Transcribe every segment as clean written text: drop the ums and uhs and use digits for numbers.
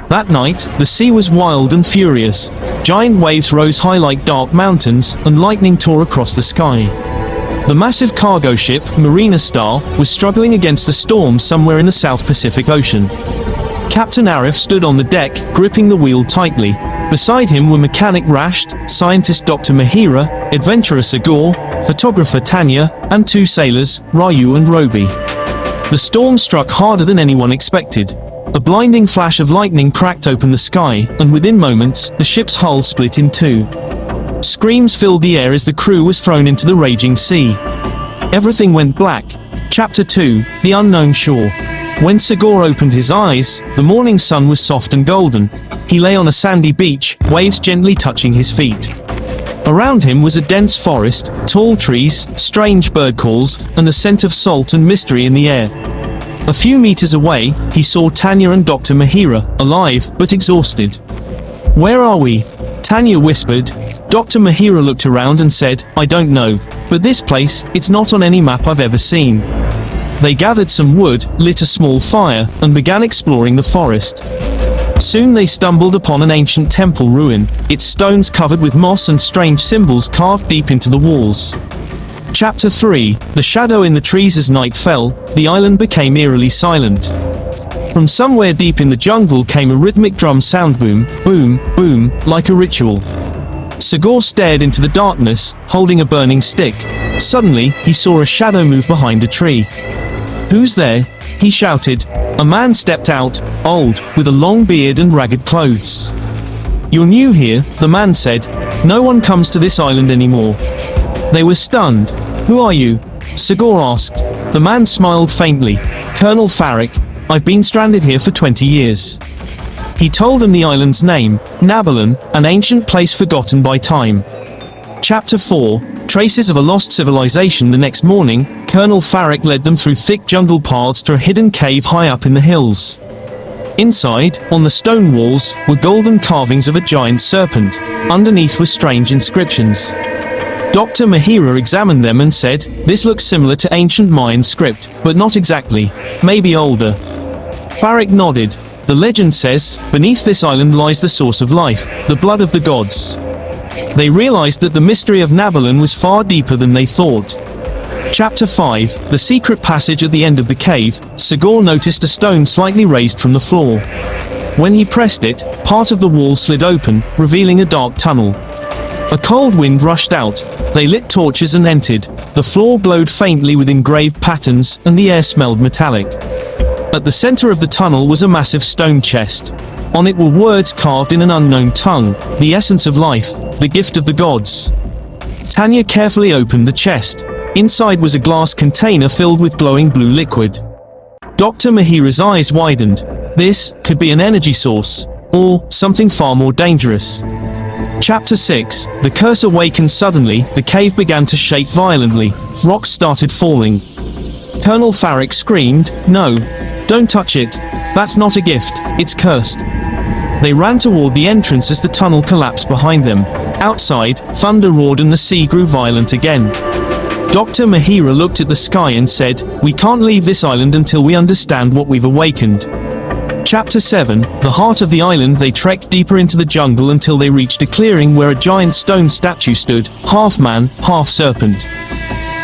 That night, the sea was wild and furious. Giant waves rose high like dark mountains, and lightning tore across the sky. The massive cargo ship, Marina Star, was struggling against the storm somewhere in the South Pacific Ocean. Captain Arif stood on the deck, gripping the wheel tightly. Beside him were mechanic Rasht, scientist Dr. Mahira, adventurer Sagor, photographer Tanya, and two sailors, Ryu and Roby. The storm struck harder than anyone expected. A blinding flash of lightning cracked open the sky, and within moments, the ship's hull split in two. Screams filled the air as the crew was thrown into the raging sea. Everything went black. Chapter 2, The Unknown Shore. When Sagor opened his eyes, the morning sun was soft and golden. He lay on a sandy beach, waves gently touching his feet. Around him was a dense forest, tall trees, strange bird calls, and a scent of salt and mystery in the air. A few meters away, he saw Tanya and Dr. Mahira, alive but exhausted. "Where are we?" Tanya whispered. Dr. Mahira looked around and said, "I don't know. But this place, it's not on any map I've ever seen." They gathered some wood, lit a small fire, and began exploring the forest. Soon they stumbled upon an ancient temple ruin, its stones covered with moss and strange symbols carved deep into the walls. Chapter 3, The Shadow in the Trees. As night fell, the island became eerily silent. From somewhere deep in the jungle came a rhythmic drum sound, boom, boom, boom, like a ritual. Sagor stared into the darkness, holding a burning stick. Suddenly, he saw a shadow move behind a tree. "Who's there?" he shouted. A man stepped out, old, with a long beard and ragged clothes. "You're new here," the man said. "No one comes to this island anymore." They were stunned. "Who are you?" Sagor asked. The man smiled faintly. "Colonel Farrick. I've been stranded here for 20 years. He told him the island's name, Nabalon, an ancient place forgotten by time. Chapter 4, Traces of a Lost Civilization. The next morning, Colonel Farrick led them through thick jungle paths to a hidden cave high up in the hills. Inside, on the stone walls, were golden carvings of a giant serpent. Underneath were strange inscriptions. Dr. Mahira examined them and said, "This looks similar to ancient Mayan script, but not exactly. Maybe older." Farrick nodded. "The legend says, beneath this island lies the source of life, the blood of the gods." They realized that the mystery of Nabalon was far deeper than they thought. Chapter 5, The Secret Passage. At the end of the cave, Sagor noticed a stone slightly raised from the floor. When he pressed it, part of the wall slid open, revealing a dark tunnel. A cold wind rushed out. They lit torches and entered. The floor glowed faintly with engraved patterns, and the air smelled metallic. At the center of the tunnel was a massive stone chest. On it were words carved in an unknown tongue, the essence of life, the gift of the gods. Tanya carefully opened the chest. Inside was a glass container filled with glowing blue liquid. Dr. Mahira's eyes widened. This could be an energy source, or something far more dangerous. Chapter 6, The Curse awakened. Suddenly, the cave began to shake violently. Rocks started falling. Colonel Farrick screamed, "No! Don't touch it! That's not a gift, it's cursed!" They ran toward the entrance as the tunnel collapsed behind them. Outside, thunder roared and the sea grew violent again. Dr. Mahira looked at the sky and said, "We can't leave this island until we understand what we've awakened." Chapter 7, The Heart of the Island. They trekked deeper into the jungle until they reached a clearing where a giant stone statue stood, half man, half serpent.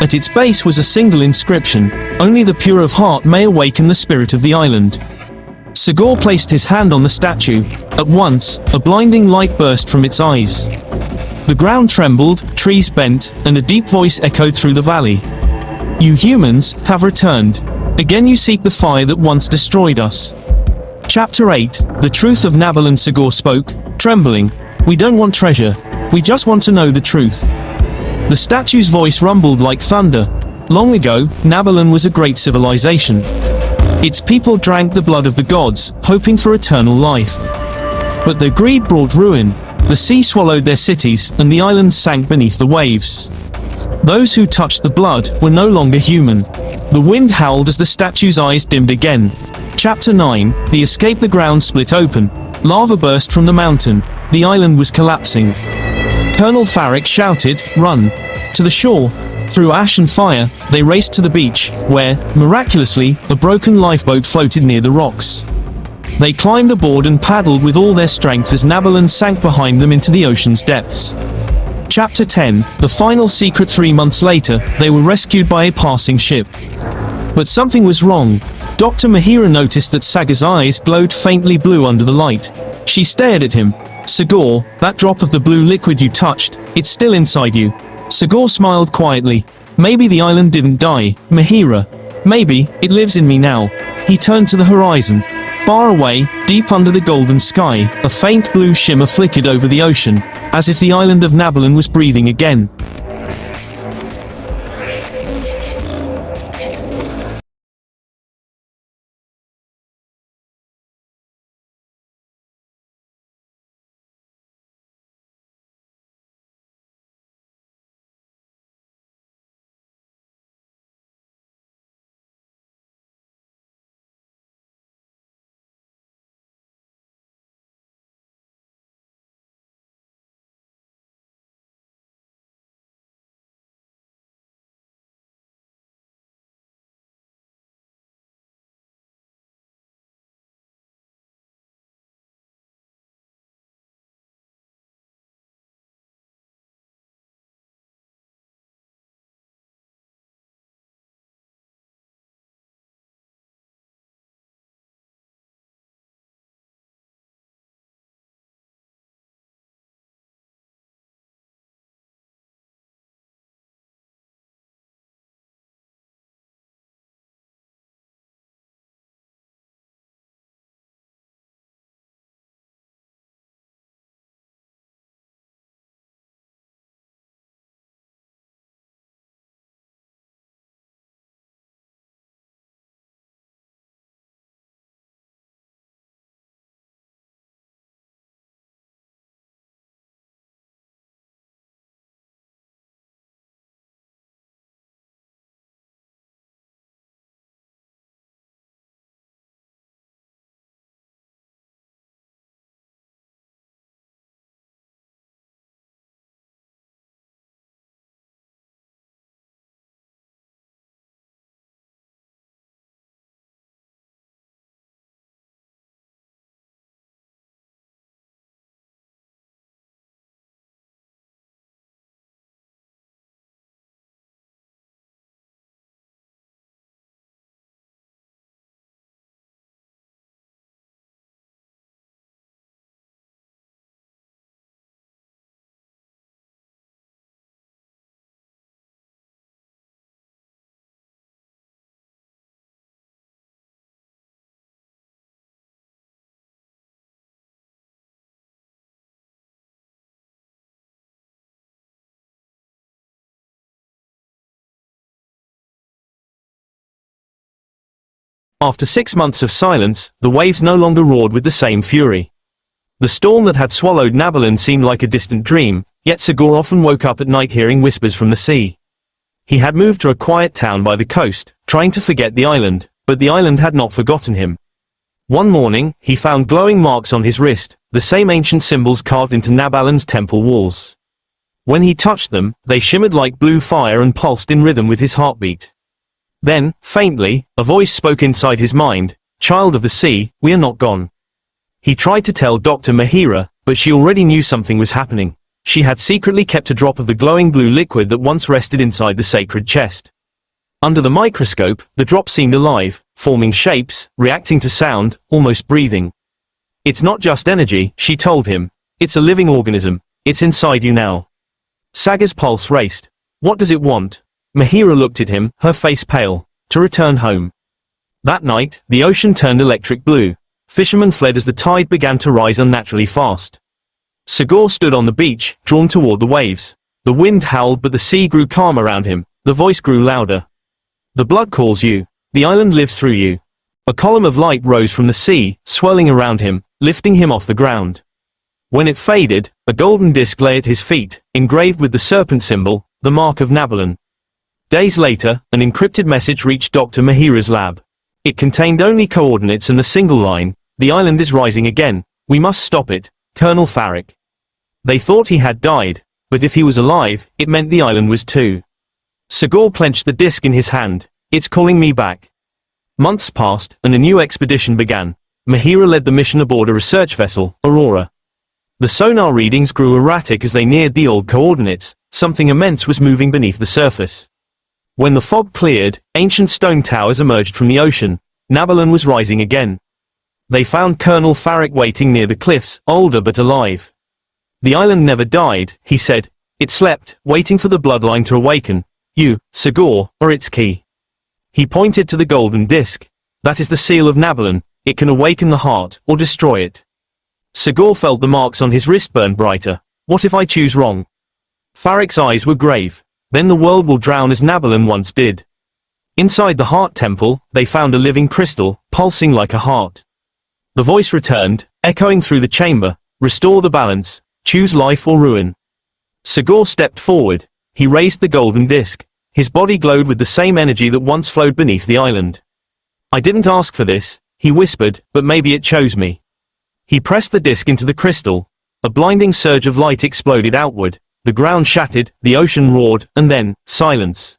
At its base was a single inscription, "Only the pure of heart may awaken the spirit of the island." Sagor placed his hand on the statue. At once, a blinding light burst from its eyes. The ground trembled, trees bent, and a deep voice echoed through the valley. "You humans have returned. Again you seek the fire that once destroyed us." Chapter 8, The Truth of Nabalon. Sagor spoke, trembling. "We don't want treasure. We just want to know the truth." The statue's voice rumbled like thunder. Long ago, Nabalon was a great civilization. Its people drank the blood of the gods, hoping for eternal life. But their greed brought ruin. The sea swallowed their cities, and the islands sank beneath the waves. Those who touched the blood were no longer human. The wind howled as the statue's eyes dimmed again. Chapter 9, The Escape. The ground split open. Lava burst from the mountain. The island was collapsing. Colonel Farrick shouted, "Run!" To the shore. Through ash and fire, they raced to the beach, where, miraculously, a broken lifeboat floated near the rocks. They climbed aboard and paddled with all their strength as Nabalan sank behind them into the ocean's depths. Chapter 10, the final secret. 3 months later, they were rescued by a passing ship. But something was wrong. Dr. Mahira noticed that Saga's eyes glowed faintly blue under the light. She stared at him. "Sagor, that drop of the blue liquid you touched, it's still inside you." Sagor smiled quietly. "Maybe the island didn't die, Mahira. Maybe it lives in me now." He turned to the horizon. Far away, deep under the golden sky, a faint blue shimmer flickered over the ocean, as if the island of Nabalan was breathing again. After 6 months of silence, the waves no longer roared with the same fury. The storm that had swallowed Nabalan seemed like a distant dream, yet Sagor often woke up at night hearing whispers from the sea. He had moved to a quiet town by the coast, trying to forget the island, but the island had not forgotten him. One morning, he found glowing marks on his wrist, the same ancient symbols carved into Nabalan's temple walls. When he touched them, they shimmered like blue fire and pulsed in rhythm with his heartbeat. Then, faintly, a voice spoke inside his mind, "Child of the sea, we are not gone." He tried to tell Dr. Mahira, but she already knew something was happening. She had secretly kept a drop of the glowing blue liquid that once rested inside the sacred chest. Under the microscope, the drop seemed alive, forming shapes, reacting to sound, almost breathing. "It's not just energy," she told him. "It's a living organism. It's inside you now." Saga's pulse raced. "What does it want?" Mahira looked at him, her face pale. "To return home." That night, the ocean turned electric blue. Fishermen fled as the tide began to rise unnaturally fast. Sagor stood on the beach, drawn toward the waves. The wind howled but the sea grew calm around him. The voice grew louder. "The blood calls you. The island lives through you." A column of light rose from the sea, swirling around him, lifting him off the ground. When it faded, a golden disc lay at his feet, engraved with the serpent symbol, the mark of Nabalan. Days later, an encrypted message reached Dr. Mahira's lab. It contained only coordinates and a single line: "The island is rising again. We must stop it, Colonel Farrick." They thought he had died, but if he was alive, it meant the island was too. Sagor clenched the disc in his hand. "It's calling me back." Months passed, and a new expedition began. Mahira led the mission aboard a research vessel, Aurora. The sonar readings grew erratic as they neared the old coordinates. Something immense was moving beneath the surface. When the fog cleared, ancient stone towers emerged from the ocean. Nabalon was rising again. They found Colonel Farrick waiting near the cliffs, older but alive. "The island never died," he said. "It slept, waiting for the bloodline to awaken. You, Sagor, are its key." He pointed to the golden disc. "That is the seal of Nabalon. It can awaken the heart, or destroy it." Sagor felt the marks on his wrist burn brighter. "What if I choose wrong?" Farrick's eyes were grave. "Then the world will drown as Nabalon once did." Inside the heart temple, they found a living crystal, pulsing like a heart. The voice returned, echoing through the chamber. "Restore the balance. Choose life or ruin." Sagor stepped forward. He raised the golden disc. His body glowed with the same energy that once flowed beneath the island. "I didn't ask for this," he whispered, "but maybe it chose me." He pressed the disc into the crystal. A blinding surge of light exploded outward. The ground shattered, the ocean roared, and then, silence.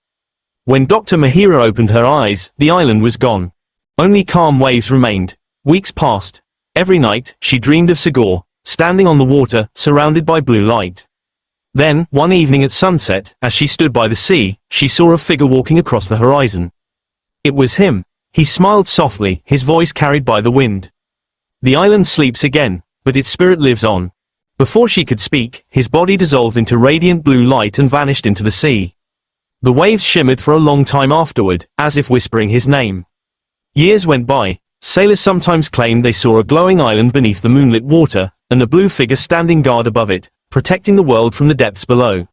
When Dr. Mahira opened her eyes, the island was gone. Only calm waves remained. Weeks passed. Every night, she dreamed of Sagor, standing on the water, surrounded by blue light. Then, one evening at sunset, as she stood by the sea, she saw a figure walking across the horizon. It was him. He smiled softly, his voice carried by the wind. "The island sleeps again, but its spirit lives on." Before she could speak, his body dissolved into radiant blue light and vanished into the sea. The waves shimmered for a long time afterward, as if whispering his name. Years went by. Sailors sometimes claimed they saw a glowing island beneath the moonlit water, and a blue figure standing guard above it, protecting the world from the depths below.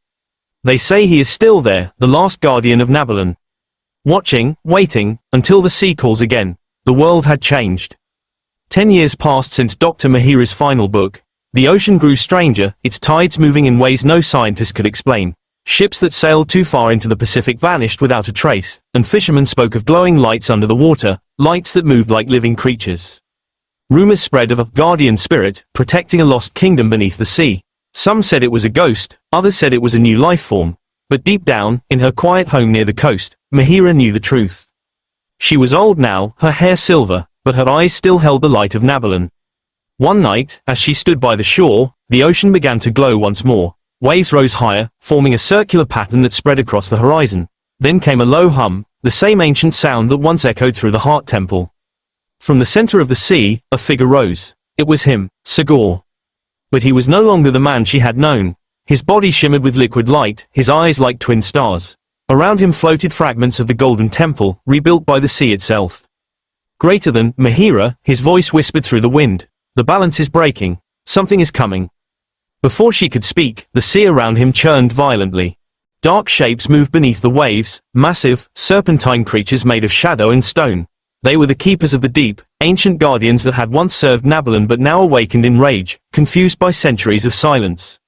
They say he is still there, the last guardian of Nabalon. Watching, waiting, until the sea calls again. The world had changed. 10 years passed since Dr. Mahira's final book. The ocean grew stranger, its tides moving in ways no scientist could explain. Ships that sailed too far into the Pacific vanished without a trace, and fishermen spoke of glowing lights under the water, lights that moved like living creatures. Rumors spread of a guardian spirit, protecting a lost kingdom beneath the sea. Some said it was a ghost, others said it was a new life form. But deep down, in her quiet home near the coast, Mahira knew the truth. She was old now, her hair silver, but her eyes still held the light of Nabalon. One night, as she stood by the shore, the ocean began to glow once more. Waves rose higher, forming a circular pattern that spread across the horizon. Then came a low hum, the same ancient sound that once echoed through the heart temple. From the center of the sea, a figure rose. It was him, Sagor. But he was no longer the man she had known. His body shimmered with liquid light, his eyes like twin stars. Around him floated fragments of the golden temple, rebuilt by the sea itself. Greater than Mahira, his voice whispered through the wind. "The balance is breaking. Something is coming." Before she could speak, the sea around him churned violently. Dark shapes moved beneath the waves, massive, serpentine creatures made of shadow and stone. They were the keepers of the deep, ancient guardians that had once served Nabalon but now awakened in rage, confused by centuries of silence.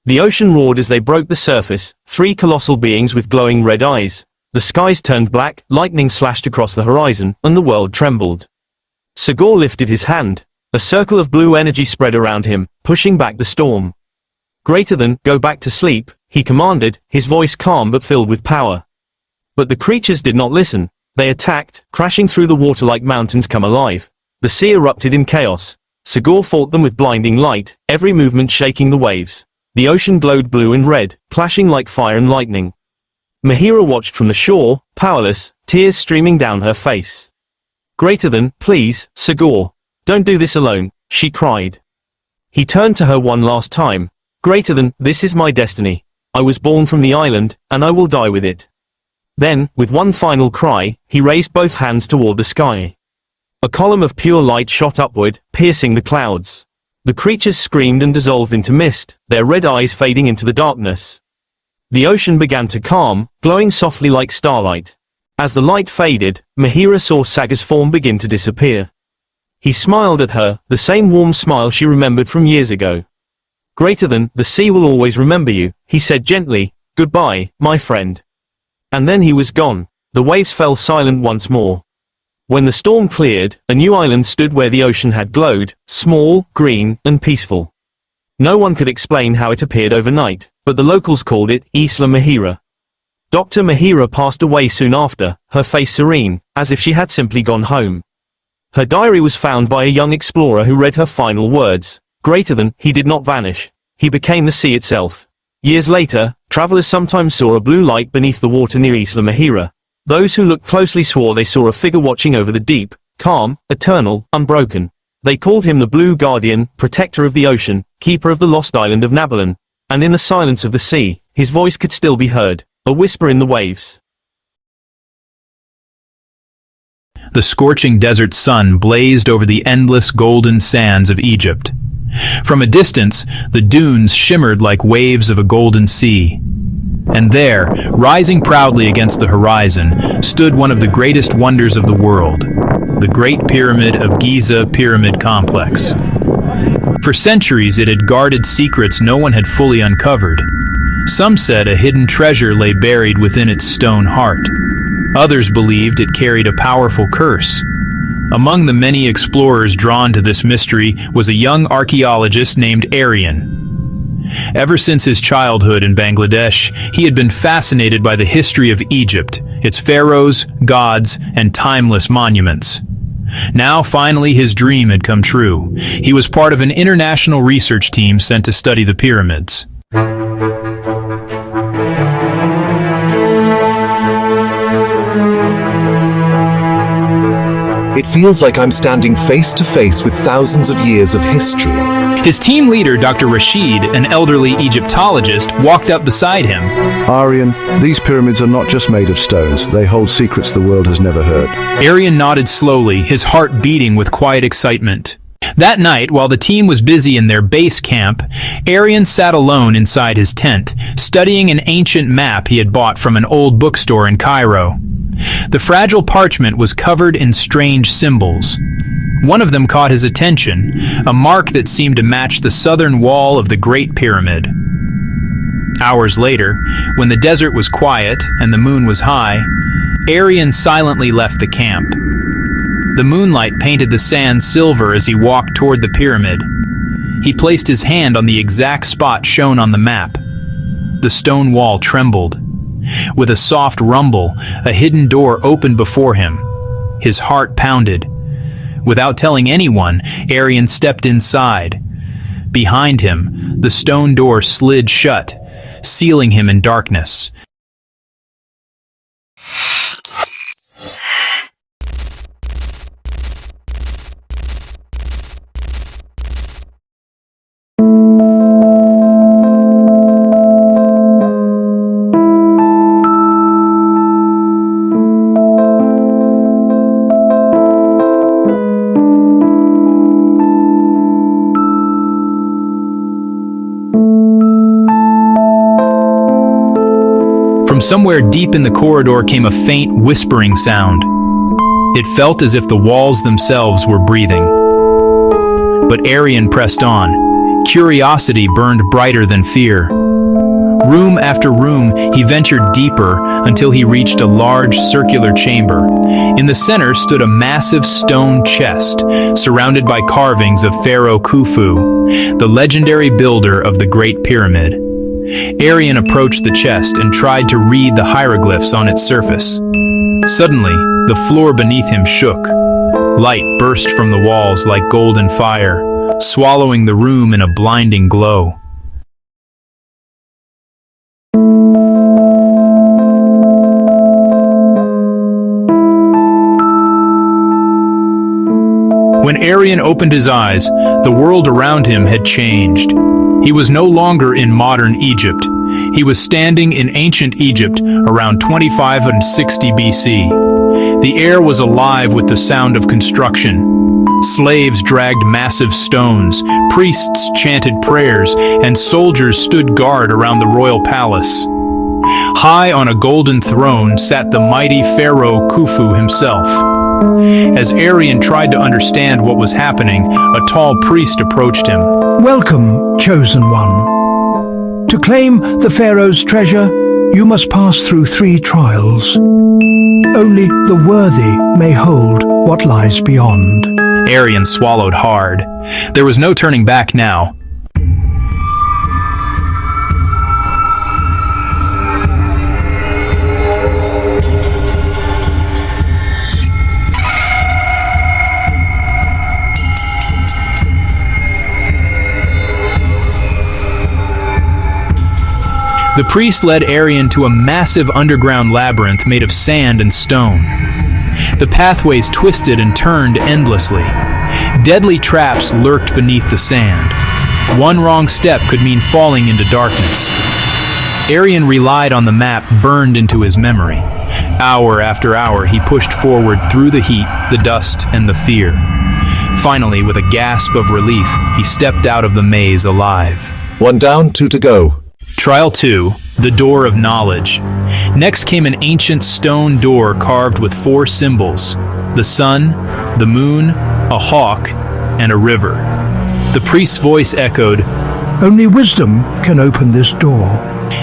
The ocean roared as they broke the surface, 3 colossal beings with glowing red eyes. The skies turned black, lightning slashed across the horizon, and the world trembled. Sagor lifted his hand. A circle of blue energy spread around him, pushing back the storm. "Greater than, go back to sleep," he commanded, his voice calm but filled with power. But the creatures did not listen. They attacked, crashing through the water like mountains come alive. The sea erupted in chaos. Sagor fought them with blinding light, every movement shaking the waves. The ocean glowed blue and red, clashing like fire and lightning. Mahira watched from the shore, powerless, tears streaming down her face. "Greater than, please, Sagor. Don't do this alone," she cried. He turned to her one last time. "Greater than, this is my destiny. I was born from the island, and I will die with it." Then, with one final cry, he raised both hands toward the sky. A column of pure light shot upward, piercing the clouds. The creatures screamed and dissolved into mist, their red eyes fading into the darkness. The ocean began to calm, glowing softly like starlight. As the light faded, Mahira saw Sagar's form begin to disappear. He smiled at her, the same warm smile she remembered from years ago. "Greater than, the sea will always remember you," he said gently. "Goodbye, my friend." And then he was gone. The waves fell silent once more. When the storm cleared, a new island stood where the ocean had glowed, small, green, and peaceful. No one could explain how it appeared overnight, but the locals called it Isla Mahira. Dr. Mahira passed away soon after, her face serene, as if she had simply gone home. Her diary was found by a young explorer who read her final words. Greater than, he did not vanish. He became the sea itself. Years later, travelers sometimes saw a blue light beneath the water near Isla Mahira. Those who looked closely swore they saw a figure watching over the deep, calm, eternal, unbroken. They called him the Blue Guardian, protector of the ocean, keeper of the lost island of Nabalon. And in the silence of the sea, his voice could still be heard, a whisper in the waves. The scorching desert sun blazed over the endless golden sands of Egypt. From a distance, the dunes shimmered like waves of a golden sea. And there, rising proudly against the horizon, stood one of the greatest wonders of the world, the Great Pyramid of Giza Pyramid Complex. For centuries it had guarded secrets no one had fully uncovered. Some said a hidden treasure lay buried within its stone heart. Others believed it carried a powerful curse. Among the many explorers drawn to this mystery was a young archaeologist named Aryan. Ever since his childhood in Bangladesh, he had been fascinated by the history of Egypt, its pharaohs, gods, and timeless monuments. Now, finally, his dream had come true. He was part of an international research team sent to study the pyramids. It feels like I'm standing face to face with thousands of years of history. His team leader, Dr. Rashid, an elderly Egyptologist, walked up beside him. Aryan, these pyramids are not just made of stones. They hold secrets the world has never heard. Aryan nodded slowly, his heart beating with quiet excitement. That night, while the team was busy in their base camp, Aryan sat alone inside his tent, studying an ancient map he had bought from an old bookstore in Cairo. The fragile parchment was covered in strange symbols. One of them caught his attention, a mark that seemed to match the southern wall of the Great Pyramid. Hours later, when the desert was quiet and the moon was high, Aryan silently left the camp. The moonlight painted the sand silver as he walked toward the pyramid. He placed his hand on the exact spot shown on the map. The stone wall trembled. With a soft rumble, a hidden door opened before him. His heart pounded. Without telling anyone, Aryan stepped inside. Behind him, the stone door slid shut, sealing him in darkness. From somewhere deep in the corridor came a faint whispering sound. It felt as if the walls themselves were breathing. But Aryan pressed on. Curiosity burned brighter than fear. Room after room, he ventured deeper until he reached a large circular chamber. In the center stood a massive stone chest, surrounded by carvings of Pharaoh Khufu, the legendary builder of the Great Pyramid. Aryan approached the chest and tried to read the hieroglyphs on its surface. Suddenly, the floor beneath him shook. Light burst from the walls like golden fire, swallowing the room in a blinding glow. When Aryan opened his eyes, the world around him had changed. He was no longer in modern Egypt. He was standing in ancient Egypt around 2560 BC. The air was alive with the sound of construction. Slaves dragged massive stones, priests chanted prayers, and soldiers stood guard around the royal palace. High on a golden throne sat the mighty Pharaoh Khufu himself. As Aryan tried to understand what was happening, a tall priest approached him. Welcome, chosen one. To claim the Pharaoh's treasure, you must pass through 3 trials. Only the worthy may hold what lies beyond. Aryan swallowed hard. There was no turning back now. The priest led Arian to a massive underground labyrinth made of sand and stone. The pathways twisted and turned endlessly. Deadly traps lurked beneath the sand. One wrong step could mean falling into darkness. Arian relied on the map burned into his memory. Hour after hour, he pushed forward through the heat, the dust, and the fear. Finally, with a gasp of relief, he stepped out of the maze alive. 1 down, 2 to go. Trial 2, the Door of Knowledge. Next came an ancient stone door carved with 4 symbols: the sun, the moon, a hawk, and a river. The priest's voice echoed, Only wisdom can open this door.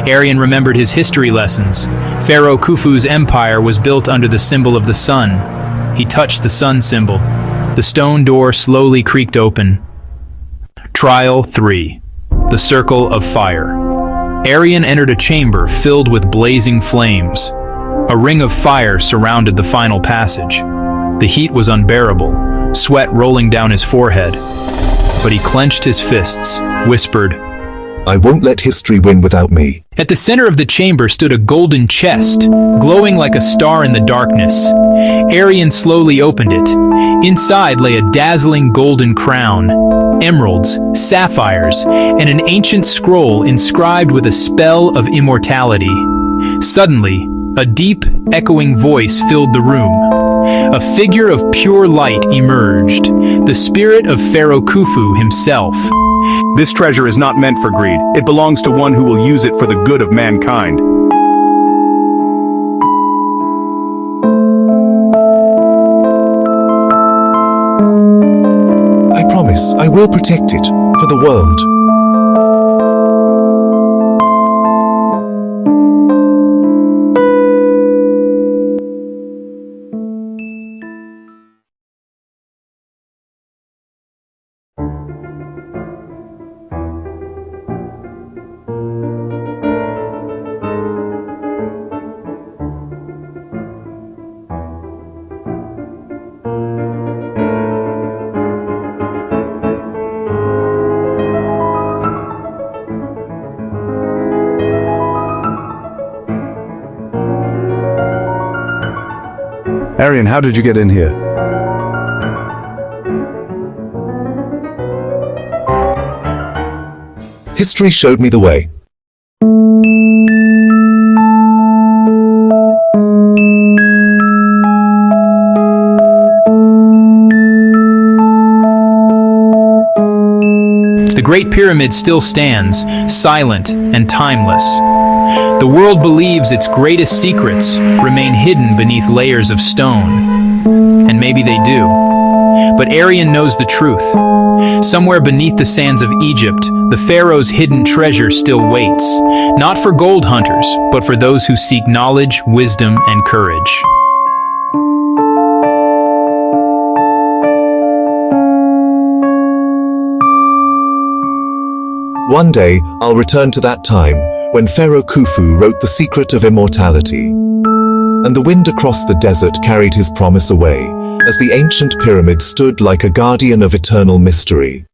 Arian remembered his history lessons. Pharaoh Khufu's empire was built under the symbol of the sun. He touched the sun symbol. The stone door slowly creaked open. Trial 3, the Circle of Fire. Arian entered a chamber filled with blazing flames. A ring of fire surrounded the final passage. The heat was unbearable, sweat rolling down his forehead. But he clenched his fists, whispered, I won't let history win without me. At the center of the chamber stood a golden chest, glowing like a star in the darkness. Arian slowly opened it. Inside lay a dazzling golden crown, emeralds, sapphires, and an ancient scroll inscribed with a spell of immortality. Suddenly, a deep, echoing voice filled the room. A figure of pure light emerged, the spirit of Pharaoh Khufu himself. This treasure is not meant for greed. It belongs to one who will use it for the good of mankind. I promise I will protect it for the world. Arian, how did you get in here? History showed me the way. The Great Pyramid still stands, silent and timeless. The world believes its greatest secrets remain hidden beneath layers of stone. And maybe they do. But Arian knows the truth. Somewhere beneath the sands of Egypt, the pharaoh's hidden treasure still waits, not for gold hunters, but for those who seek knowledge, wisdom, and courage. One day, I'll return to that time when Pharaoh Khufu wrote the secret of immortality. And the wind across the desert carried his promise away, as the ancient pyramid stood like a guardian of eternal mystery.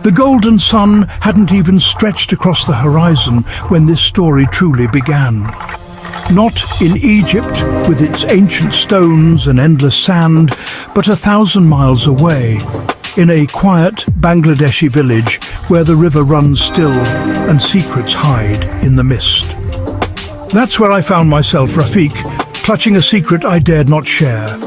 The golden sun hadn't even stretched across the horizon when this story truly began. Not in Egypt, with its ancient stones and endless sand, but 1,000 miles away, in a quiet Bangladeshi village where the river runs still and secrets hide in the mist. That's where I found myself, Rafiq, clutching a secret I dared not share.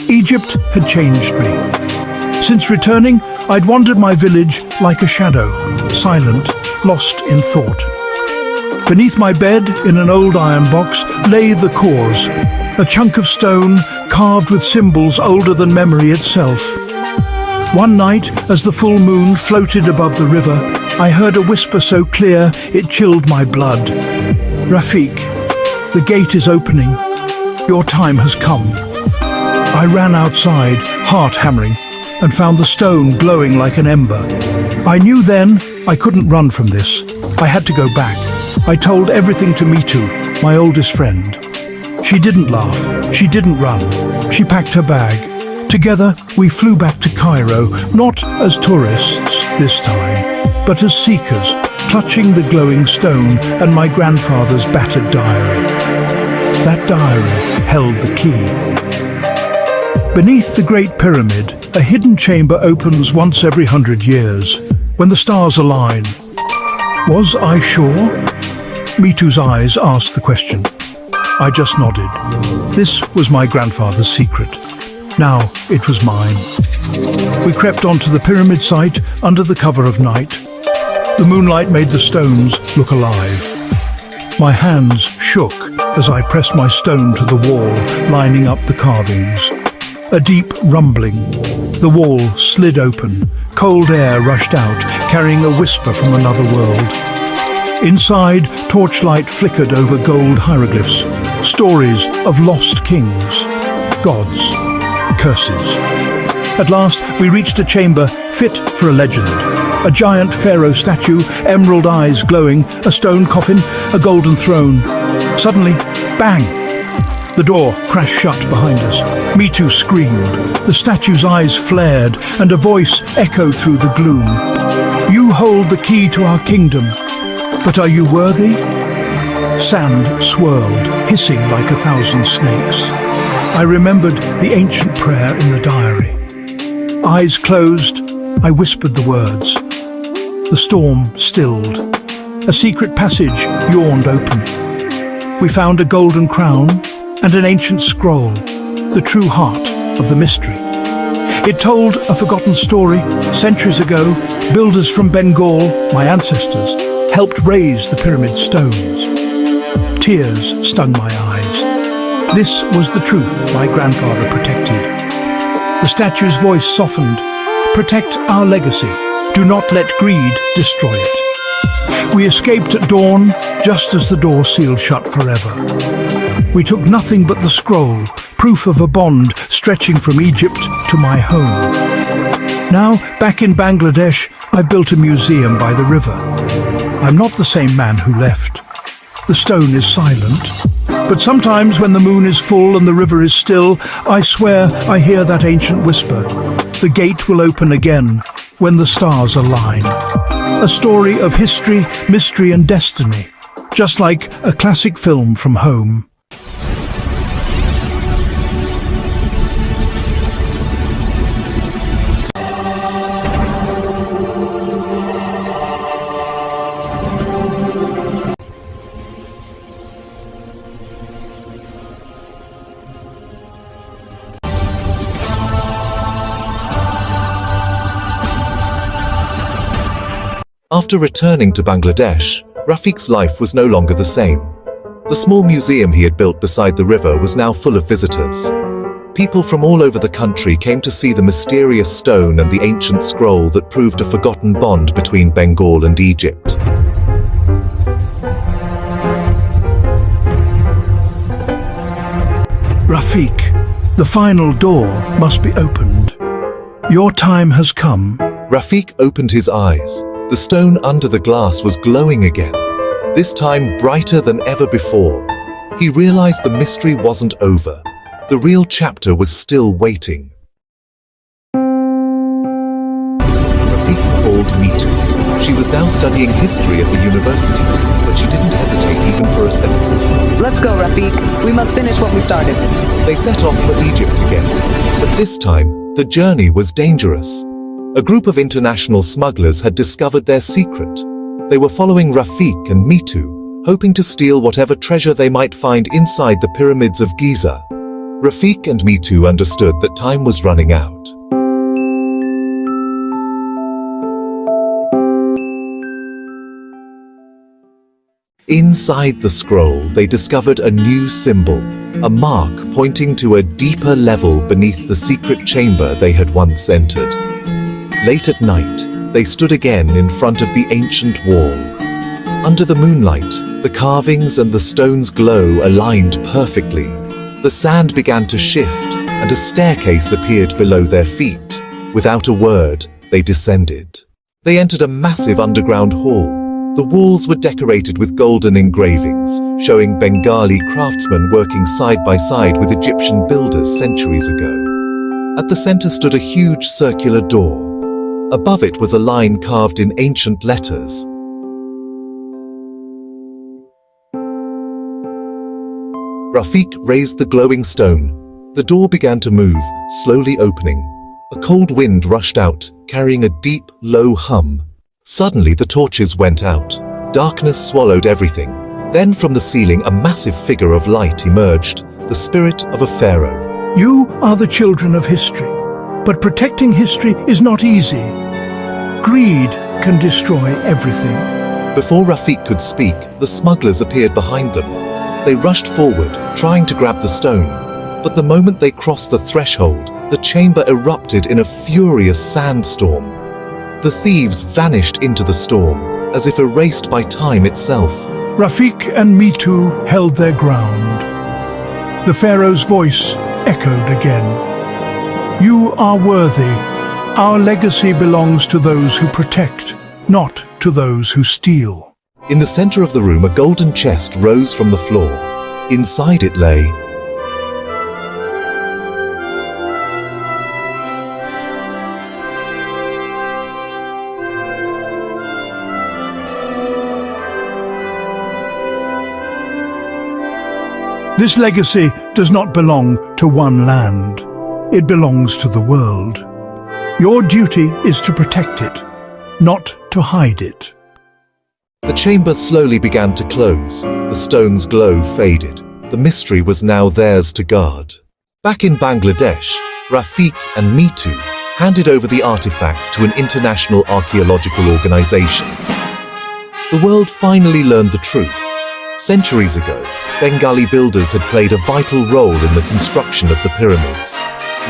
Egypt had changed me. Since returning, I'd wandered my village like a shadow, silent, lost in thought. Beneath my bed, in an old iron box, lay the cause, a chunk of stone carved with symbols older than memory itself. One night, as the full moon floated above the river, I heard a whisper so clear it chilled my blood. Rafiq, the gate is opening. Your time has come. I ran outside, heart hammering, and found the stone glowing like an ember. I knew then I couldn't run from this. I had to go back. I told everything to Mitu, my oldest friend. She didn't laugh. She didn't run. She packed her bag. Together, we flew back to Cairo, not as tourists this time, but as seekers, clutching the glowing stone and my grandfather's battered diary. That diary held the key. Beneath the Great Pyramid, a hidden chamber opens once every 100 years, when the stars align. Was I sure? Mitu's eyes asked the question. I just nodded. This was my grandfather's secret. Now it was mine. We crept onto the pyramid site under the cover of night. The moonlight made the stones look alive. My hands shook as I pressed my stone to the wall, lining up the carvings. A deep rumbling. The wall slid open. Cold air rushed out, carrying a whisper from another world. Inside, torchlight flickered over gold hieroglyphs, stories of lost kings, gods, curses. At last, we reached a chamber fit for a legend. A giant pharaoh statue, emerald eyes glowing, a stone coffin, a golden throne. Suddenly, bang! The door crashed shut behind us. Mitu screamed. The statue's eyes flared, and a voice echoed through the gloom. You hold the key to our kingdom, but are you worthy? Sand swirled, hissing like 1,000 snakes. I remembered the ancient prayer in the diary. Eyes closed, I whispered the words. The storm stilled. A secret passage yawned open. We found a golden crown and an ancient scroll, the true heart of the mystery. It told a forgotten story. Centuries ago, builders from Bengal, my ancestors, helped raise the pyramid stones. Tears stung my eyes. This was the truth my grandfather protected. The statue's voice softened. Protect our legacy. Do not let greed destroy it. We escaped at dawn, just as the door sealed shut forever. We took nothing but the scroll, proof of a bond stretching from Egypt to my home. Now, back in Bangladesh, I've built a museum by the river. I'm not the same man who left. The stone is silent, but sometimes when the moon is full and the river is still, I swear I hear that ancient whisper. The gate will open again when the stars align. A story of history, mystery and destiny, just like a classic film from home. After returning to Bangladesh, Rafiq's life was no longer the same. The small museum he had built beside the river was now full of visitors. People from all over the country came to see the mysterious stone and the ancient scroll that proved a forgotten bond between Bengal and Egypt. Rafiq, the final door must be opened. Your time has come. Rafiq opened his eyes. The stone under the glass was glowing again, this time brighter than ever before. He realized the mystery wasn't over. The real chapter was still waiting. Rafiq called Mitu. She was now studying history at the university, but she didn't hesitate even for a second. Let's go, Rafiq. We must finish what we started. They set off for Egypt again, but this time, the journey was dangerous. A group of international smugglers had discovered their secret. They were following Rafiq and Mitu, hoping to steal whatever treasure they might find inside the pyramids of Giza. Rafiq and Mitu understood that time was running out. Inside the scroll, they discovered a new symbol, a mark pointing to a deeper level beneath the secret chamber they had once entered. Late at night, they stood again in front of the ancient wall. Under the moonlight, the carvings and the stone's glow aligned perfectly. The sand began to shift, and a staircase appeared below their feet. Without a word, they descended. They entered a massive underground hall. The walls were decorated with golden engravings, showing Bengali craftsmen working side by side with Egyptian builders centuries ago. At the center stood a huge circular door. Above it was a line carved in ancient letters. Rafiq raised the glowing stone. The door began to move, slowly opening. A cold wind rushed out, carrying a deep, low hum. Suddenly the torches went out. Darkness swallowed everything. Then from the ceiling a massive figure of light emerged, the spirit of a pharaoh. You are the children of history, but protecting history is not easy. Greed can destroy everything. Before Rafiq could speak, the smugglers appeared behind them. They rushed forward, trying to grab the stone. But the moment they crossed the threshold, the chamber erupted in a furious sandstorm. The thieves vanished into the storm, as if erased by time itself. Rafiq and Mitu held their ground. The pharaoh's voice echoed again. You are worthy. Our legacy belongs to those who protect, not to those who steal. In the center of the room, a golden chest rose from the floor. Inside it lay This legacy does not belong to one land. It belongs to the world. Your duty is to protect it, not to hide it. The chamber slowly began to close. The stone's glow faded. The mystery was now theirs to guard. Back in Bangladesh, Rafiq and Mitu handed over the artifacts to an international archaeological organization. The world finally learned the truth. Centuries ago, Bengali builders had played a vital role in the construction of the pyramids.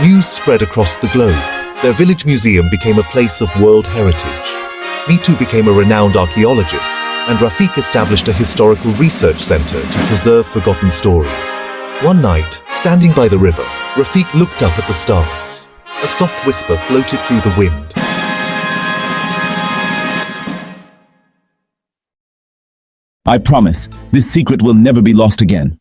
News spread across the globe. Their village museum became a place of world heritage. Mitu became a renowned archaeologist, and Rafiq established a historical research center to preserve forgotten stories. One night, standing by the river, Rafiq looked up at the stars. A soft whisper floated through the wind. I promise, this secret will never be lost again.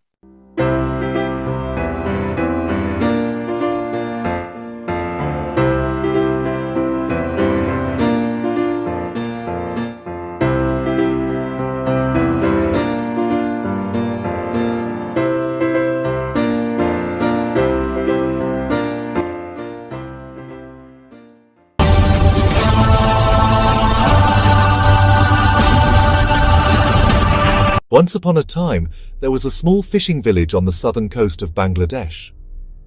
Once upon a time, there was a small fishing village on the southern coast of Bangladesh.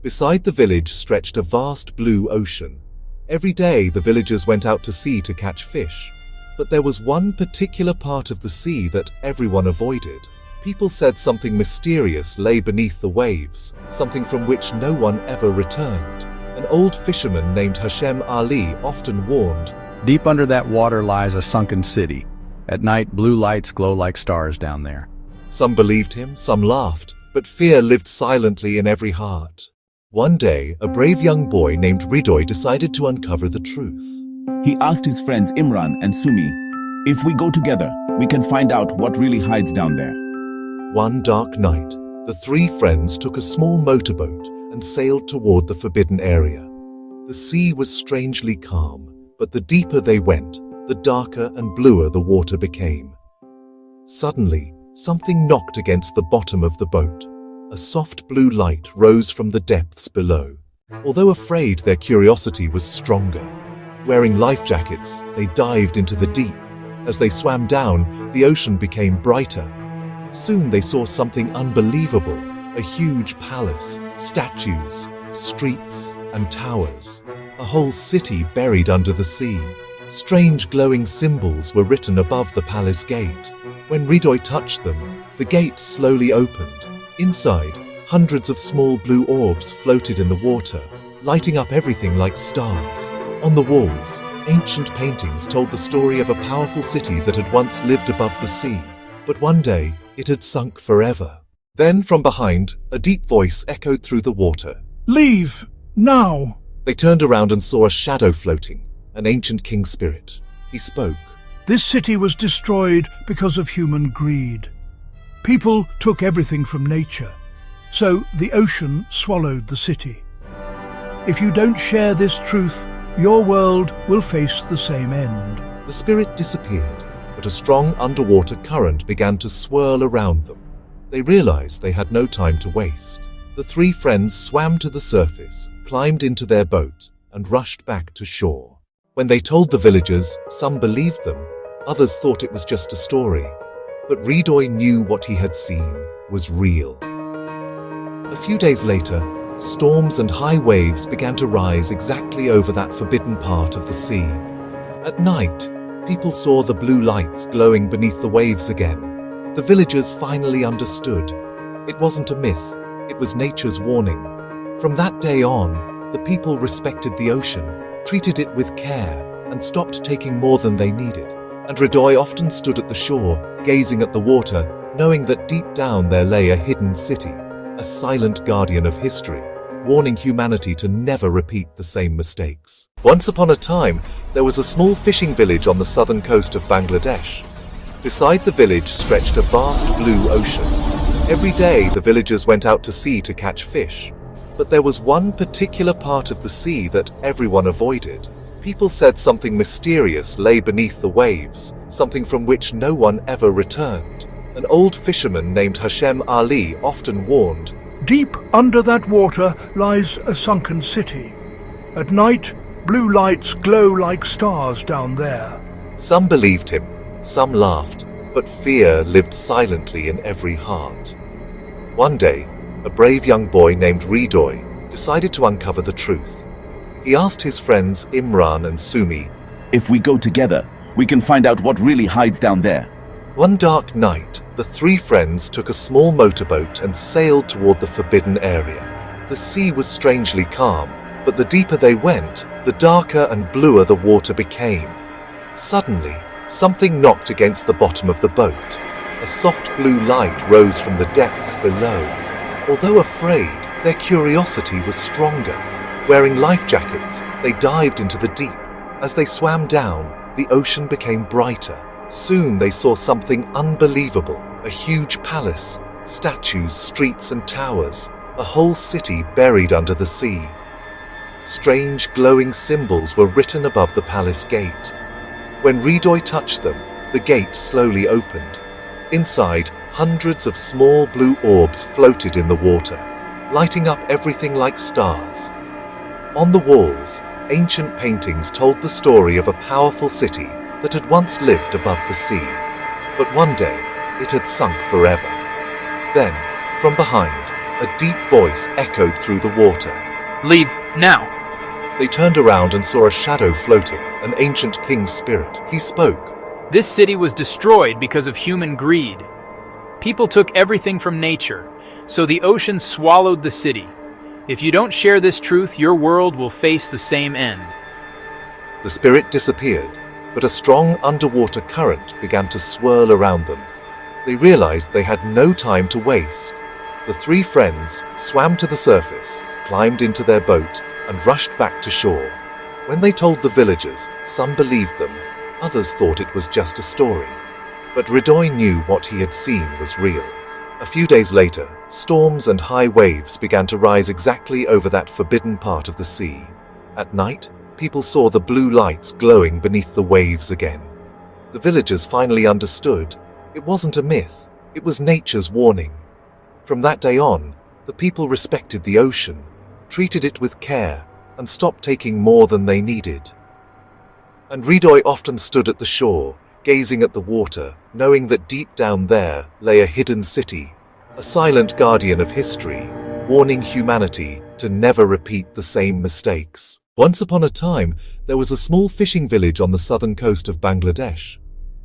Beside the village stretched a vast blue ocean. Every day, the villagers went out to sea to catch fish. But there was one particular part of the sea that everyone avoided. People said something mysterious lay beneath the waves, something from which no one ever returned. An old fisherman named Hashem Ali often warned, "Deep under that water lies a sunken city. At night, blue lights glow like stars down there." Some believed him, some laughed, but fear lived silently in every heart. One day, a brave young boy named Ridoy decided to uncover the truth. He asked his friends Imran and Sumi, "If we go together, we can find out what really hides down there." One dark night, the three friends took a small motorboat and sailed toward the forbidden area. The sea was strangely calm, but the deeper they went, the darker and bluer the water became. Suddenly, something knocked against the bottom of the boat. A soft blue light rose from the depths below. Although afraid, their curiosity was stronger. Wearing life jackets, they dived into the deep. As they swam down, the ocean became brighter. Soon they saw something unbelievable, a huge palace, statues, streets, and towers. A whole city buried under the sea. Strange glowing symbols were written above the palace gate. When Ridoy touched them, the gate slowly opened. Inside, hundreds of small blue orbs floated in the water, lighting up everything like stars. On the walls, ancient paintings told the story of a powerful city that had once lived above the sea, but one day it had sunk forever. Then from behind, a deep voice echoed through the water. Leave, now. They turned around and saw a shadow floating, an ancient king spirit. He spoke. This city was destroyed because of human greed. People took everything from nature, so the ocean swallowed the city. If you don't share this truth, your world will face the same end. The spirit disappeared, but a strong underwater current began to swirl around them. They realized they had no time to waste. The three friends swam to the surface, climbed into their boat, and rushed back to shore. When they told the villagers, some believed them, others thought it was just a story. But Redoy knew what he had seen was real. A few days later, storms and high waves began to rise exactly over that forbidden part of the sea. At night, people saw the blue lights glowing beneath the waves again. The villagers finally understood. It wasn't a myth, it was nature's warning. From that day on, the people respected the ocean, treated it with care, and stopped taking more than they needed. And Redoy often stood at the shore, gazing at the water, knowing that deep down there lay a hidden city, a silent guardian of history, warning humanity to never repeat the same mistakes. Once upon a time, there was a small fishing village on the southern coast of Bangladesh. Beside the village stretched a vast blue ocean. Every day, the villagers went out to sea to catch fish. But there was one particular part of the sea that everyone avoided. People said something mysterious lay beneath the waves, something from which no one ever returned. An old fisherman named Hashem Ali often warned, Deep under that water lies a sunken city. At night, blue lights glow like stars down there. Some believed him, some laughed, but fear lived silently in every heart. One day, a brave young boy named Redoy decided to uncover the truth. He asked his friends Imran and Sumi, If we go together, we can find out what really hides down there. One dark night, the three friends took a small motorboat and sailed toward the forbidden area. The sea was strangely calm, but the deeper they went, the darker and bluer the water became. Suddenly, something knocked against the bottom of the boat. A soft blue light rose from the depths below. Although afraid, their curiosity was stronger. Wearing life jackets, they dived into the deep. As they swam down, the ocean became brighter. Soon they saw something unbelievable, a huge palace, statues, streets and towers, a whole city buried under the sea. Strange glowing symbols were written above the palace gate. When Redoy touched them, the gate slowly opened. Inside, hundreds of small blue orbs floated in the water, lighting up everything like stars. On the walls, ancient paintings told the story of a powerful city that had once lived above the sea. But one day, it had sunk forever. Then, from behind, a deep voice echoed through the water. Leave now. They turned around and saw a shadow floating, an ancient king's spirit. He spoke. This city was destroyed because of human greed. People took everything from nature, so the ocean swallowed the city. If you don't share this truth, your world will face the same end. The spirit disappeared, but a strong underwater current began to swirl around them. They realized they had no time to waste. The three friends swam to the surface, climbed into their boat, and rushed back to shore. When they told the villagers, some believed them, others thought it was just a story. But Redoy knew what he had seen was real. A few days later, storms and high waves began to rise exactly over that forbidden part of the sea. At night, people saw the blue lights glowing beneath the waves again. The villagers finally understood. It wasn't a myth, it was nature's warning. From that day on, the people respected the ocean, treated it with care, and stopped taking more than they needed. And Redoy often stood at the shore, gazing at the water, knowing that deep down there lay a hidden city, a silent guardian of history, warning humanity to never repeat the same mistakes. Once upon a time, there was a small fishing village on the southern coast of Bangladesh.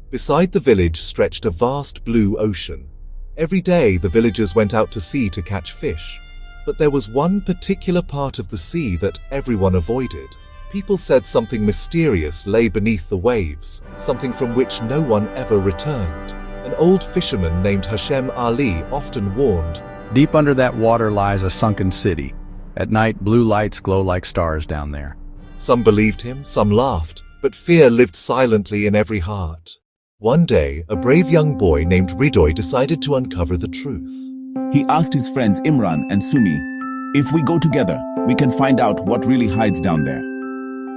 Beside the village stretched a vast blue ocean. Every day, the villagers went out to sea to catch fish. But there was one particular part of the sea that everyone avoided. People said something mysterious lay beneath the waves, something from which no one ever returned. An old fisherman named Hashem Ali often warned, Deep under that water lies a sunken city. At night, blue lights glow like stars down there. Some believed him, some laughed, but fear lived silently in every heart. One day, a brave young boy named Ridoy decided to uncover the truth. He asked his friends Imran and Sumi, "If we go together, we can find out what really hides down there."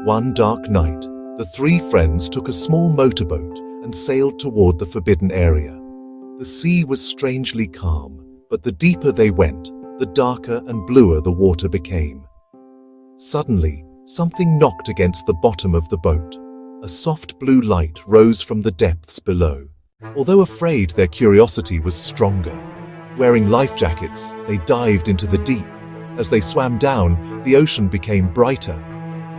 One dark night, the three friends took a small motorboat and sailed toward the forbidden area. The sea was strangely calm, but the deeper they went, the darker and bluer the water became. Suddenly, something knocked against the bottom of the boat. A soft blue light rose from the depths below. Although afraid, their curiosity was stronger. Wearing life jackets, they dived into the deep. As they swam down, the ocean became brighter.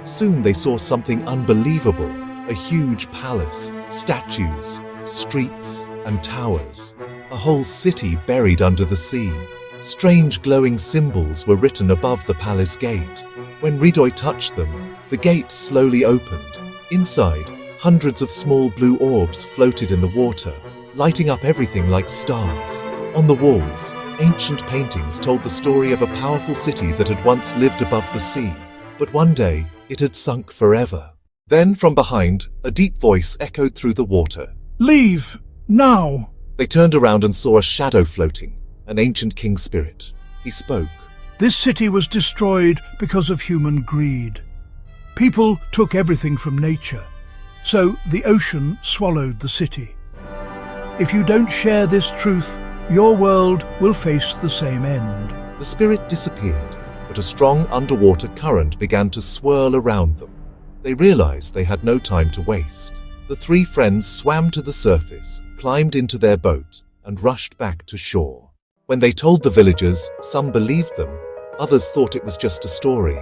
Soon they saw something unbelievable, a huge palace, statues, streets, and towers. A whole city buried under the sea. Strange glowing symbols were written above the palace gate. When Ridoy touched them, the gate slowly opened. Inside, hundreds of small blue orbs floated in the water, lighting up everything like stars. On the walls, ancient paintings told the story of a powerful city that had once lived above the sea, but one day it had sunk forever. Then from behind, a deep voice echoed through the water. Leave, now! They turned around and saw a shadow floating, an ancient king spirit. He spoke. This city was destroyed because of human greed. People took everything from nature, so the ocean swallowed the city. If you don't share this truth, your world will face the same end. The spirit disappeared, but a strong underwater current began to swirl around them. They realized they had no time to waste. The three friends swam to the surface, climbed into their boat, and rushed back to shore. When they told the villagers, some believed them, others thought it was just a story.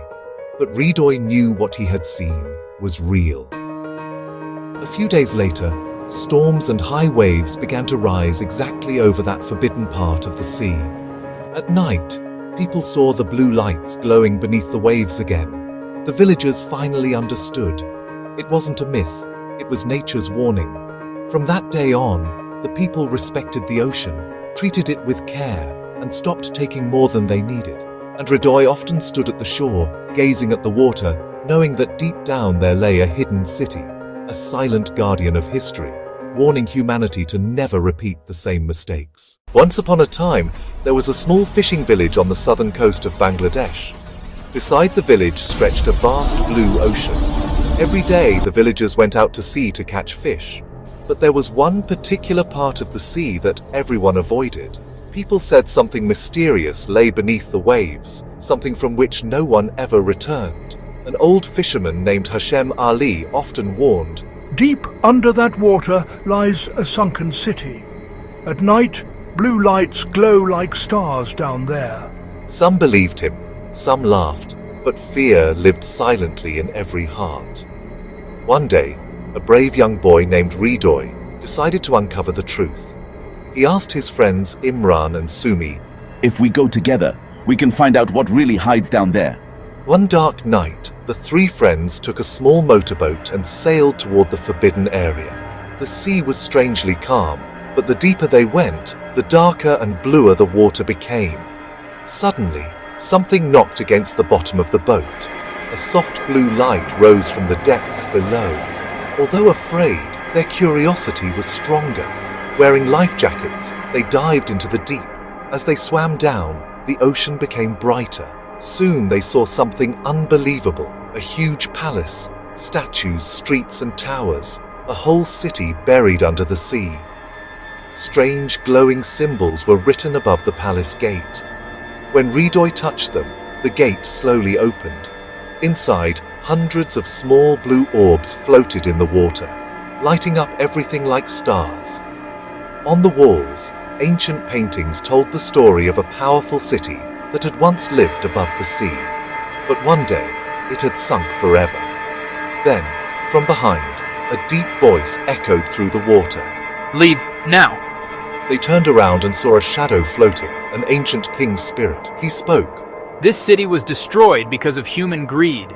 But Ridoy knew what he had seen was real. A few days later, storms and high waves began to rise exactly over that forbidden part of the sea. At night, people saw the blue lights glowing beneath the waves again. The villagers finally understood. It wasn't a myth, it was nature's warning. From that day on, the people respected the ocean, treated it with care, and stopped taking more than they needed. And Ridoy often stood at the shore, gazing at the water, knowing that deep down there lay a hidden city, a silent guardian of history, warning humanity to never repeat the same mistakes. Once upon a time, there was a small fishing village on the southern coast of Bangladesh. Beside the village stretched a vast blue ocean. Every day, the villagers went out to sea to catch fish. But there was one particular part of the sea that everyone avoided. People said something mysterious lay beneath the waves, something from which no one ever returned. An old fisherman named Hashem Ali often warned, Deep under that water lies a sunken city. At night, blue lights glow like stars down there. Some believed him, some laughed, but fear lived silently in every heart. One day, a brave young boy named Ridoy decided to uncover the truth. He asked his friends Imran and Sumi, "If we go together, we can find out what really hides down there." One dark night, the three friends took a small motorboat and sailed toward the forbidden area. The sea was strangely calm, but the deeper they went, the darker and bluer the water became. Suddenly, something knocked against the bottom of the boat. A soft blue light rose from the depths below. Although afraid, their curiosity was stronger. Wearing life jackets, they dived into the deep. As they swam down, the ocean became brighter. Soon they saw something unbelievable, a huge palace, statues, streets and towers, a whole city buried under the sea. Strange glowing symbols were written above the palace gate. When Ridoy touched them, the gate slowly opened. Inside, hundreds of small blue orbs floated in the water, lighting up everything like stars. On the walls, ancient paintings told the story of a powerful city that had once lived above the sea, but one day it had sunk forever. Then, from behind, a deep voice echoed through the water. Leave now. They turned around and saw a shadow floating, an ancient king's spirit. He spoke. This city was destroyed because of human greed.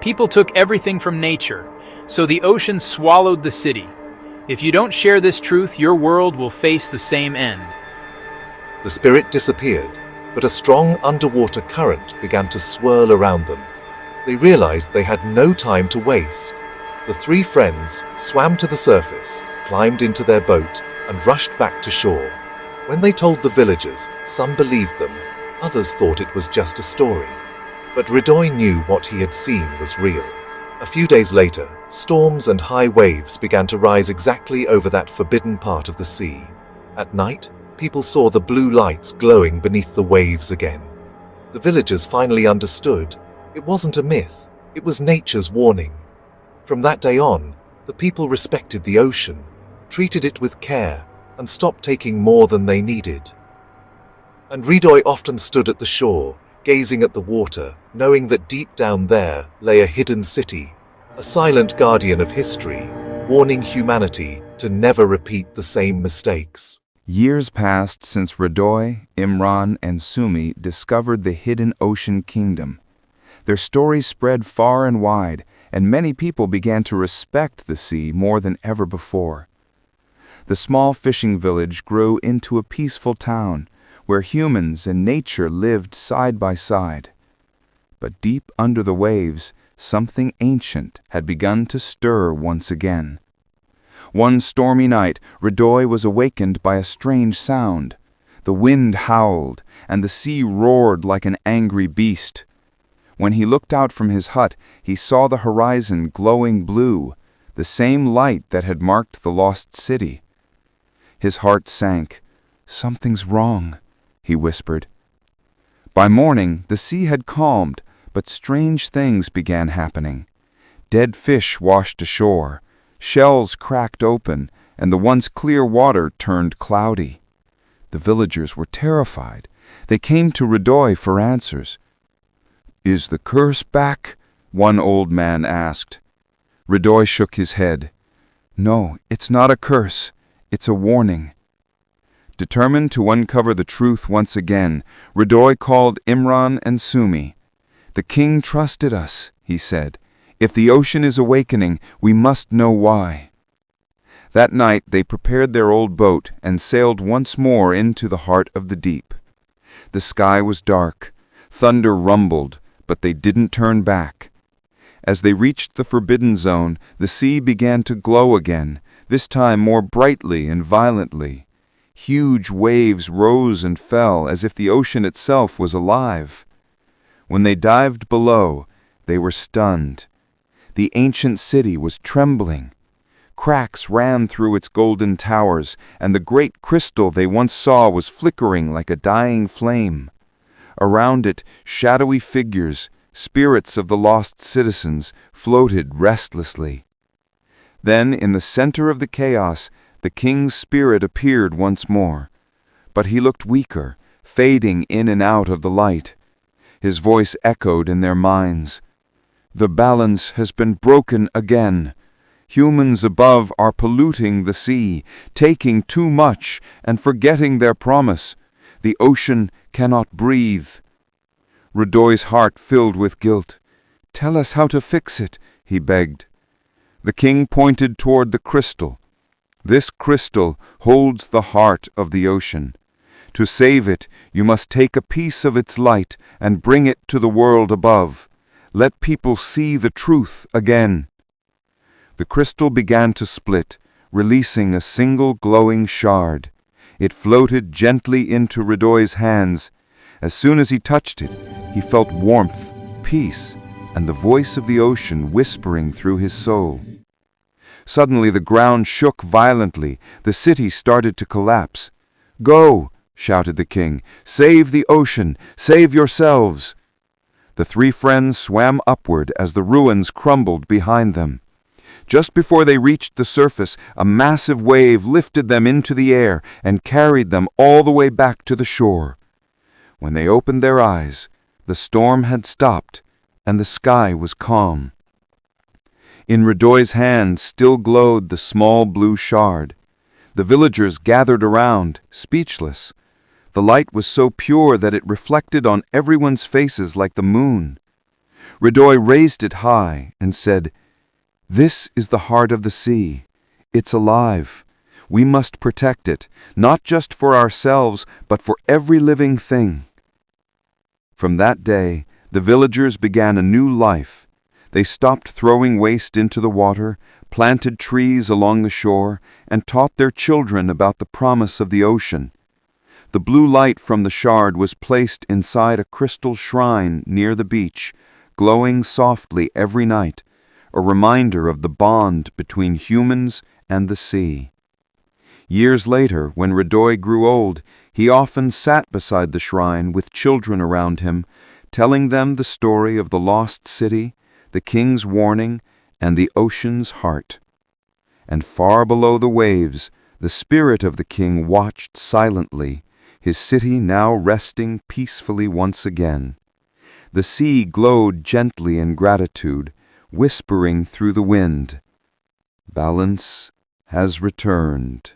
People took everything from nature, so the ocean swallowed the city. If you don't share this truth, your world will face the same end. The spirit disappeared, but a strong underwater current began to swirl around them. They realized they had no time to waste. The three friends swam to the surface, climbed into their boat, and rushed back to shore. When they told the villagers, some believed them, others thought it was just a story. But Ridoy knew what he had seen was real. A few days later, storms and high waves began to rise exactly over that forbidden part of the sea. At night, people saw the blue lights glowing beneath the waves again. The villagers finally understood. It wasn't a myth, it was nature's warning. From that day on, the people respected the ocean, treated it with care, and stopped taking more than they needed. And Ridoy often stood at the shore, gazing at the water, knowing that deep down there lay a hidden city, a silent guardian of history, warning humanity to never repeat the same mistakes. Years passed since Ridoy, Imran, and Sumi discovered the hidden ocean kingdom. Their stories spread far and wide, and many people began to respect the sea more than ever before. The small fishing village grew into a peaceful town, where humans and nature lived side by side. But deep under the waves, something ancient had begun to stir once again. One stormy night, Ridoy was awakened by a strange sound. The wind howled, and the sea roared like an angry beast. When he looked out from his hut, he saw the horizon glowing blue, the same light that had marked the lost city. His heart sank. "Something's wrong," he whispered. By morning, the sea had calmed, but strange things began happening. Dead fish washed ashore, shells cracked open, and the once clear water turned cloudy. The villagers were terrified. They came to Ridoy for answers. "Is the curse back?" one old man asked. Ridoy shook his head. "No, it's not a curse. It's a warning." Determined to uncover the truth once again, Ridoy called Imran and Sumi. "The king trusted us," he said. "If the ocean is awakening, we must know why." That night they prepared their old boat and sailed once more into the heart of the deep. The sky was dark. Thunder rumbled, but they didn't turn back. As they reached the forbidden zone, the sea began to glow again, this time more brightly and violently. Huge waves rose and fell as if the ocean itself was alive. When they dived below, they were stunned. The ancient city was trembling. Cracks ran through its golden towers, and the great crystal they once saw was flickering like a dying flame. Around it, shadowy figures, spirits of the lost citizens, floated restlessly. Then, in the center of the chaos, the king's spirit appeared once more. But he looked weaker, fading in and out of the light. His voice echoed in their minds. "The balance has been broken again. Humans above are polluting the sea, taking too much and forgetting their promise. The ocean cannot breathe." Ridoy's heart filled with guilt. "Tell us how to fix it," he begged. The king pointed toward the crystal. "This crystal holds the heart of the ocean. To save it, you must take a piece of its light and bring it to the world above. Let people see the truth again." The crystal began to split, releasing a single glowing shard. It floated gently into Ridoy's hands. As soon as he touched it, he felt warmth, peace, and the voice of the ocean whispering through his soul. Suddenly the ground shook violently. The city started to collapse. "Go!" shouted the king. "Save the ocean! Save yourselves!" The three friends swam upward as the ruins crumbled behind them. Just before they reached the surface, a massive wave lifted them into the air and carried them all the way back to the shore. When they opened their eyes, the storm had stopped, and the sky was calm. In Ridoy's hand still glowed the small blue shard. The villagers gathered around, speechless. The light was so pure that it reflected on everyone's faces like the moon. Ridoy raised it high and said, "This is the heart of the sea. It's alive. We must protect it, not just for ourselves, but for every living thing." From that day, the villagers began a new life. They stopped throwing waste into the water, planted trees along the shore, and taught their children about the promise of the ocean. The blue light from the shard was placed inside a crystal shrine near the beach, glowing softly every night, a reminder of the bond between humans and the sea. Years later, when Radoy grew old, he often sat beside the shrine with children around him, telling them the story of the lost city, the king's warning, and the ocean's heart. And far below the waves, the spirit of the king watched silently, his city now resting peacefully once again. The sea glowed gently in gratitude, whispering through the wind, "Balance has returned."